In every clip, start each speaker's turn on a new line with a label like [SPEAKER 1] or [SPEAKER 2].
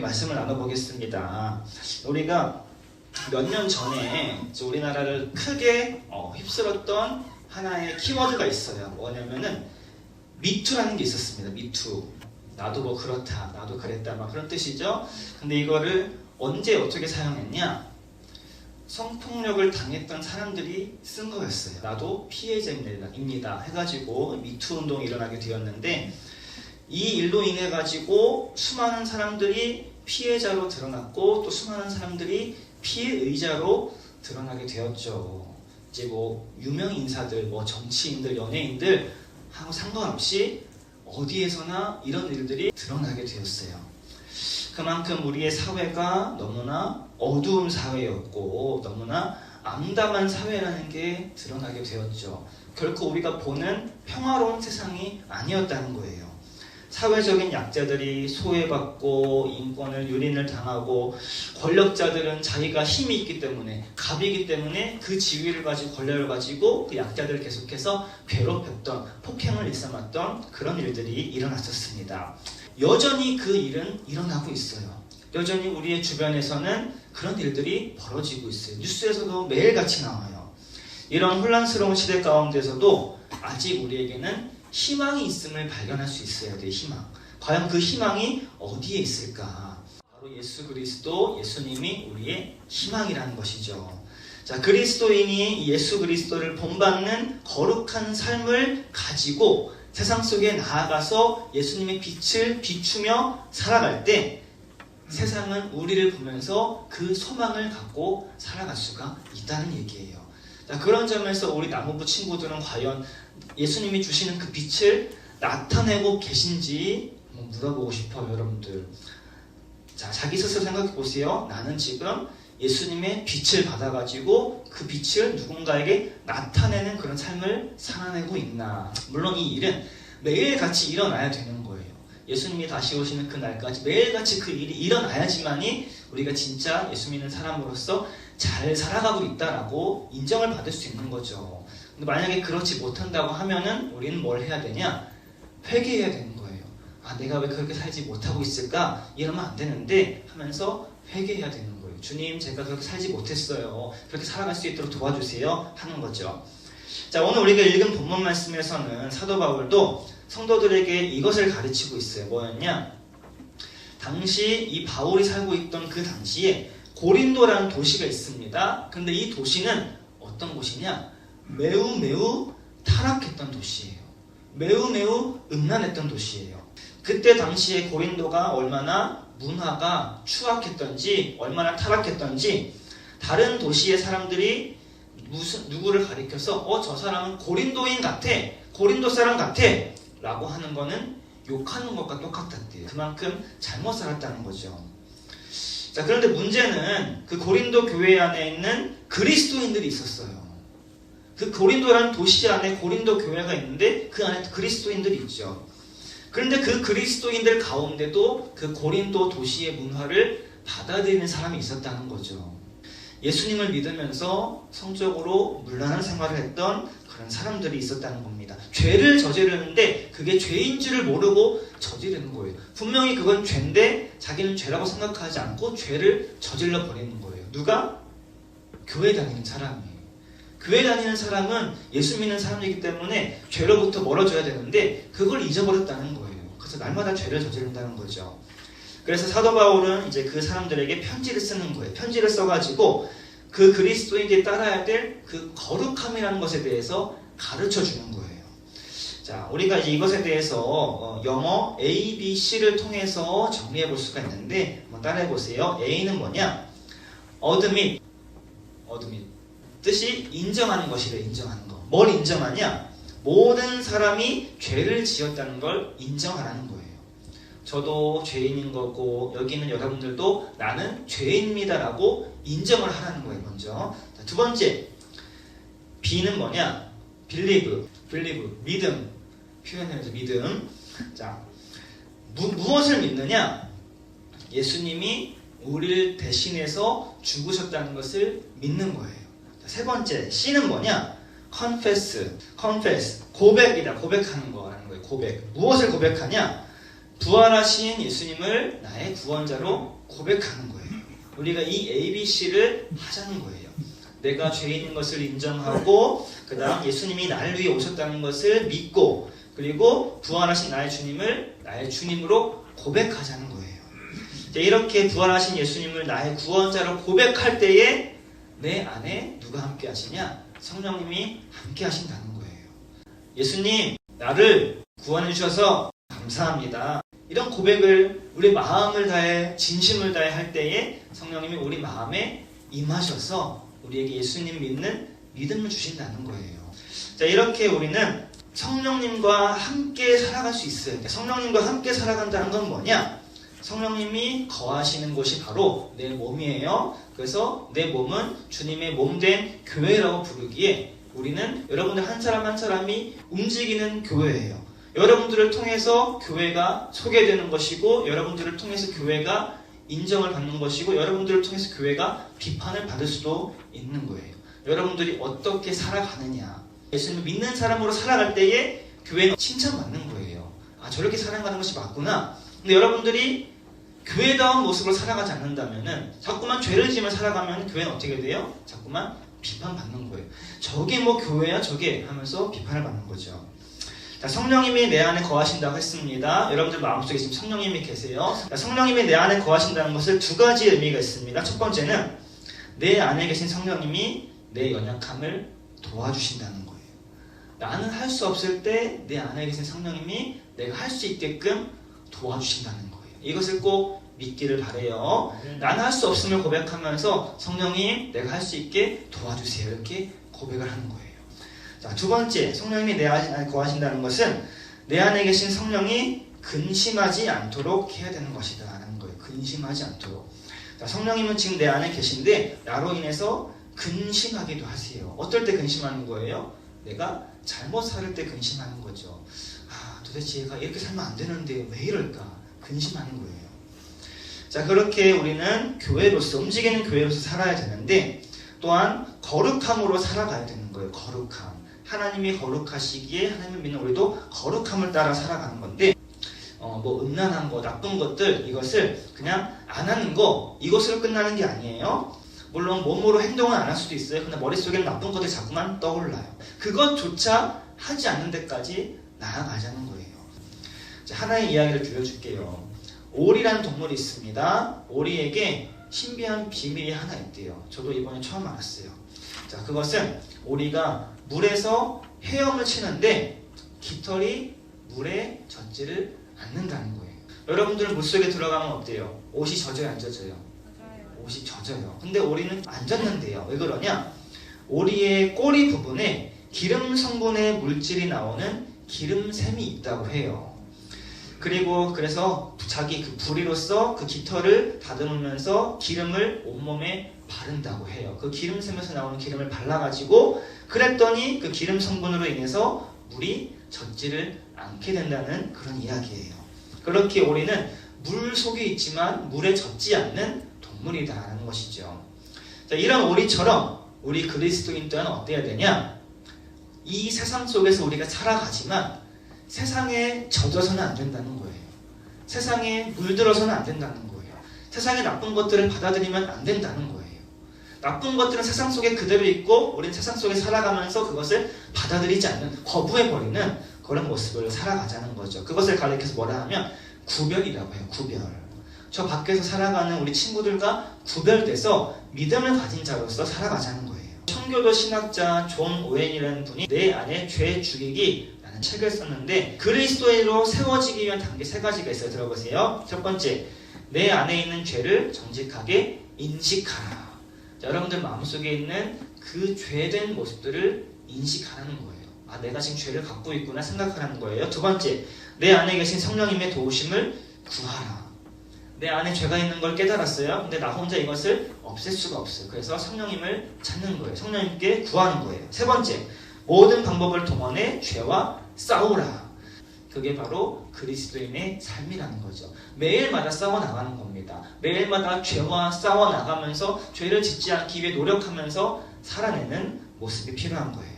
[SPEAKER 1] 말씀을 나눠보겠습니다. 우리가 몇 년 전에 우리나라를 크게 휩쓸었던 하나의 키워드가 있어요. 뭐냐면은 미투라는 게 있었습니다. 미투. 나도 뭐 그렇다, 나도 그랬다, 막 그런 뜻이죠. 근데 이거를 언제 어떻게 사용했냐? 성폭력을 당했던 사람들이 쓴 거였어요. 나도 피해자입니다 해가지고 미투 운동이 일어나게 되었는데, 이 일로 인해 가지고 수많은 사람들이 피해자로 드러났고 또 수많은 사람들이 피해의자로 드러나게 되었죠. 이제 뭐 유명 인사들, 뭐 정치인들, 연예인들 하고 상관없이 어디에서나 이런 일들이 드러나게 되었어요. 그만큼 우리의 사회가 너무나 어두운 사회였고 너무나 암담한 사회라는 게 드러나게 되었죠. 결코 우리가 보는 평화로운 세상이 아니었다는 거예요. 사회적인 약자들이 소외받고 인권을 유린을 당하고, 권력자들은 자기가 힘이 있기 때문에, 갑이기 때문에 그 지위를 가지고 권력을 가지고 그 약자들을 계속해서 괴롭혔던, 폭행을 일삼았던 그런 일들이 일어났었습니다. 여전히 그 일은 일어나고 있어요. 여전히 우리의 주변에서는 그런 일들이 벌어지고 있어요. 뉴스에서도 매일같이 나와요. 이런 혼란스러운 시대 가운데서도 아직 우리에게는 희망이 있음을 발견할 수 있어야 돼요. 희망. 과연 그 희망이 어디에 있을까? 바로 예수 그리스도, 예수님이 우리의 희망이라는 것이죠. 자, 그리스도인이 예수 그리스도를 본받는 거룩한 삶을 가지고 세상 속에 나아가서 예수님의 빛을 비추며 살아갈 때 세상은 우리를 보면서 그 소망을 갖고 살아갈 수가 있다는 얘기예요. 자, 그런 점에서 우리 나무부 친구들은 과연 예수님이 주시는 그 빛을 나타내고 계신지 물어보고 싶어요, 여러분들. 자, 자기 스스로 생각해 보세요. 나는 지금 예수님의 빛을 받아가지고 그 빛을 누군가에게 나타내는 그런 삶을 살아내고 있나. 물론 이 일은 매일같이 일어나야 되는 거예요. 예수님이 다시 오시는 그 날까지 매일같이 그 일이 일어나야지만이 우리가 진짜 예수 믿는 사람으로서 잘 살아가고 있다라고 인정을 받을 수 있는 거죠. 근데 만약에 그렇지 못한다고 하면은 우리는 뭘 해야 되냐? 회개해야 되는 거예요. 아, 내가 왜 그렇게 살지 못하고 있을까? 이러면 안 되는데 하면서 회개해야 되는 거예요. 주님, 제가 그렇게 살지 못했어요. 그렇게 살아갈 수 있도록 도와주세요. 하는 거죠. 자, 오늘 우리가 읽은 본문 말씀에서는 사도 바울도 성도들에게 이것을 가르치고 있어요. 뭐였냐? 당시 이 바울이 살고 있던 그 당시에 고린도라는 도시가 있습니다. 근데 이 도시는 어떤 곳이냐? 매우 타락했던 도시예요. 매우 음란했던 도시예요. 그때 당시에 고린도가 얼마나 문화가 추악했던지, 얼마나 타락했던지, 다른 도시의 사람들이 누구를 가리켜서 저 사람은 고린도인 같아, 고린도 사람 같아 라고 하는 거는 욕하는 것과 똑같았대요. 그만큼 잘못 살았다는 거죠. 자, 그런데 문제는 그 고린도 교회 안에 있는 그리스도인들이 있었어요. 그 고린도라는 도시 안에 고린도 교회가 있는데 그 안에 그리스도인들이 있죠. 그런데 그 그리스도인들 가운데도 그 고린도 도시의 문화를 받아들이는 사람이 있었다는 거죠. 예수님을 믿으면서 성적으로 문란한 생활을 했던 그런 사람들이 있었다는 겁니다. 죄를 저지르는데 그게 죄인 줄을 모르고 저지르는 거예요. 분명히 그건 죄인데 자기는 죄라고 생각하지 않고 죄를 저질러 버리는 거예요. 누가? 교회 다니는 사람이에요. 교회 다니는 사람은 예수 믿는 사람이기 때문에 죄로부터 멀어져야 되는데 그걸 잊어버렸다는 거예요. 그래서 날마다 죄를 저지른다는 거죠. 그래서 사도 바울은 이제 그 사람들에게 편지를 쓰는 거예요. 편지를 써가지고 그 그리스도인들이 따라야 될 그 거룩함이라는 것에 대해서 가르쳐 주는 거예요. 자, 우리가 이제 이것에 대해서 영어 A, B, C를 통해서 정리해 볼 수가 있는데 한번 따라해 보세요. A는 뭐냐? admit. 뜻이 인정하는 것이래. 인정하는 거. 뭘 인정하냐? 모든 사람이 죄를 지었다는 걸 인정하라는 거예요. 저도 죄인인 거고 여기 있는 여러분들도 나는 죄인입니다라고 인정을 하라는 거예요. 먼저. 자, 두 번째, B는 뭐냐? believe, 믿음. 표현해서 믿음. 자, 무엇을 믿느냐? 예수님이 우리를 대신해서 죽으셨다는 것을 믿는 거예요. 세 번째, C는 뭐냐? confess, 고백이다. 고백하는 거라는 거예요. 고백. 무엇을 고백하냐? 부활하신 예수님을 나의 구원자로 고백하는 거예요. 우리가 이 ABC를 하자는 거예요. 내가 죄인인 것을 인정하고 그 다음 예수님이 나를 위해 오셨다는 것을 믿고 그리고 부활하신 나의 주님을 나의 주님으로 고백하자는 거예요. 이렇게 부활하신 예수님을 나의 구원자로 고백할 때에 내 안에 누가 함께 하시냐? 성령님이 함께 하신다는 거예요. 예수님, 나를 구원해 주셔서 감사합니다. 이런 고백을 우리 마음을 다해 진심을 다해 할 때에 성령님이 우리 마음에 임하셔서 우리에게 예수님 믿는 믿음을 주신다는 거예요. 자, 이렇게 우리는 성령님과 함께 살아갈 수 있어요. 성령님과 함께 살아간다는 건 뭐냐? 성령님이 거하시는 곳이 바로 내 몸이에요. 그래서 내 몸은 주님의 몸된 교회라고 부르기에 우리는 여러분들 한 사람 한 사람이 움직이는 교회예요. 여러분들을 통해서 교회가 소개되는 것이고 여러분들을 통해서 교회가 인정을 받는 것이고 여러분들을 통해서 교회가 비판을 받을 수도 있는 거예요. 여러분들이 어떻게 살아가느냐, 예수님을 믿는 사람으로 살아갈 때에 교회는 칭찬받는 거예요. 아, 저렇게 살아가는 것이 맞구나. 근데 여러분들이 교회다운 모습으로 살아가지 않는다면은 자꾸만 죄를 지으며 살아가면 교회는 어떻게 돼요? 자꾸만 비판받는 거예요. 저게 뭐 교회야 저게 하면서 비판을 받는 거죠. 자, 성령님이 내 안에 거하신다고 했습니다. 여러분들 마음속에 지금 성령님이 계세요. 자, 성령님이 내 안에 거하신다는 것을 두 가지 의미가 있습니다. 첫 번째는 내 안에 계신 성령님이 내 연약함을 도와주신다는 거예요. 나는 할 수 없을 때 내 안에 계신 성령님이 내가 할 수 있게끔 도와주신다는 거예요. 이것을 꼭 믿기를 바래요. 나는 할 수 없음을 고백하면서 성령님 내가 할 수 있게 도와주세요. 이렇게 고백을 하는 거예요. 자, 두 번째, 성령님이 내 안에 거하신다는 것은 내 안에 계신 성령이 근심하지 않도록 해야 되는 것이다 라는 거예요. 근심하지 않도록. 자, 성령님은 지금 내 안에 계신데 나로 인해서 근심하기도 하세요. 어떨 때 근심하는 거예요? 내가 잘못 살 때 근심하는 거죠. 아, 도대체 얘가 이렇게 살면 안 되는데 왜 이럴까? 근심하는 거예요. 자, 그렇게 우리는 교회로서, 움직이는 교회로서 살아야 되는데 또한 거룩함으로 살아가야 되는 거예요. 거룩함. 하나님이 거룩하시기에 하나님을 믿는 우리도 거룩함을 따라 살아가는 건데 뭐 음란한 거, 나쁜 것들 이것을 그냥 안 하는 거 이것으로 끝나는 게 아니에요. 물론 몸으로 행동은 안 할 수도 있어요. 근데 머릿속에는 나쁜 것들이 자꾸만 떠올라요. 그것조차 하지 않는 데까지 나아가자는 거예요. 자, 하나의 이야기를 들려줄게요. 오리라는 동물이 있습니다. 오리에게 신비한 비밀이 하나 있대요. 저도 이번에 처음 알았어요. 자, 그것은 오리가 물에서 헤엄을 치는데 깃털이 물에 젖지를 않는다는 거예요. 여러분들은 물속에 들어가면 어때요? 옷이 젖어요, 안 젖어요? 옷이 젖어요. 근데 오리는 안 젖는데요. 왜 그러냐? 오리의 꼬리 부분에 기름 성분의 물질이 나오는 기름샘이 있다고 해요. 그리고 그래서 자기 그 부리로서 그 깃털을 다듬으면서 기름을 온몸에 바른다고 해요. 그 기름샘에서 나오는 기름을 발라가지고 그랬더니 그 기름 성분으로 인해서 물이 젖지를 않게 된다는 그런 이야기예요. 그렇게 오리는 물 속에 있지만 물에 젖지 않는 동물이다라는 것이죠. 자, 이런 오리처럼 우리 그리스도인 또한 어때야 되냐? 이 세상 속에서 우리가 살아가지만 세상에 젖어서는 안 된다는 거예요. 세상에 물들어서는 안 된다는 거예요. 세상의 나쁜 것들을 받아들이면 안 된다는 거예요. 나쁜 것들은 세상 속에 그대로 있고 우리는 세상 속에 살아가면서 그것을 받아들이지 않는, 거부해버리는 그런 모습을 살아가자는 거죠. 그것을 가리켜서 뭐라 하면 구별이라고 해요. 구별. 저 밖에서 살아가는 우리 친구들과 구별돼서 믿음을 가진 자로서 살아가자는 거예요. 청교도 신학자 존 오웬이라는 분이 내 안에 죄 죽이기 라는 책을 썼는데 그리스도인으로 세워지기 위한 단계 세 가지가 있어요. 들어보세요. 첫 번째, 내 안에 있는 죄를 정직하게 인식하라. 자, 여러분들 마음속에 있는 그 죄된 모습들을 인식하라는 거예요. 아, 내가 지금 죄를 갖고 있구나 생각하라는 거예요. 두 번째, 내 안에 계신 성령님의 도우심을 구하라. 내 안에 죄가 있는 걸 깨달았어요. 근데 나 혼자 이것을 없앨 수가 없어요. 그래서 성령님을 찾는 거예요. 성령님께 구하는 거예요. 세 번째, 모든 방법을 동원해 죄와 싸우라. 그게 바로 그리스도인의 삶이라는 거죠. 매일마다 싸워나가는 겁니다. 매일마다 죄와 싸워나가면서 죄를 짓지 않기 위해 노력하면서 살아내는 모습이 필요한 거예요.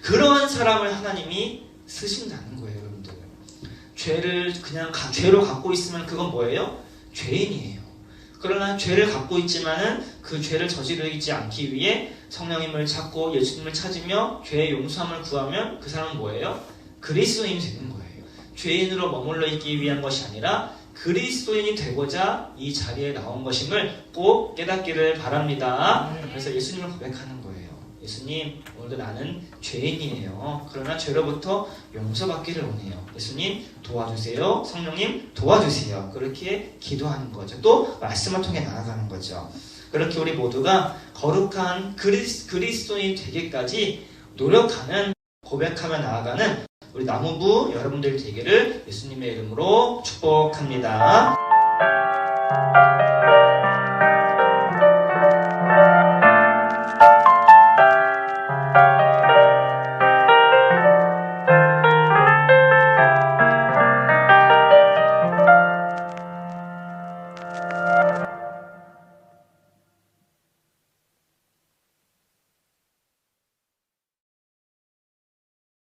[SPEAKER 1] 그러한 사람을 하나님이 쓰신다는 거예요. 여러분들, 죄를 그냥 죄로 갖고 있으면 그건 뭐예요? 죄인이에요. 그러나 죄를 갖고 있지만은 그 죄를 저지르지 않기 위해 성령님을 찾고 예수님을 찾으며 죄의 용서함을 구하면 그 사람은 뭐예요? 그리스도인이 되는 거예요. 죄인으로 머물러 있기 위한 것이 아니라 그리스도인이 되고자 이 자리에 나온 것임을 꼭 깨닫기를 바랍니다. 그래서 예수님을 고백하는 거예요. 예수님, 오늘도 나는 죄인이에요. 그러나 죄로부터 용서받기를 원해요. 예수님 도와주세요. 성령님 도와주세요. 그렇게 기도하는 거죠. 또 말씀을 통해 나아가는 거죠. 그렇게 우리 모두가 거룩한 그리스도인이 되기까지 노력하는, 고백하며 나아가는 우리 나무부 여러분들 되기를 예수님의 이름으로 축복합니다.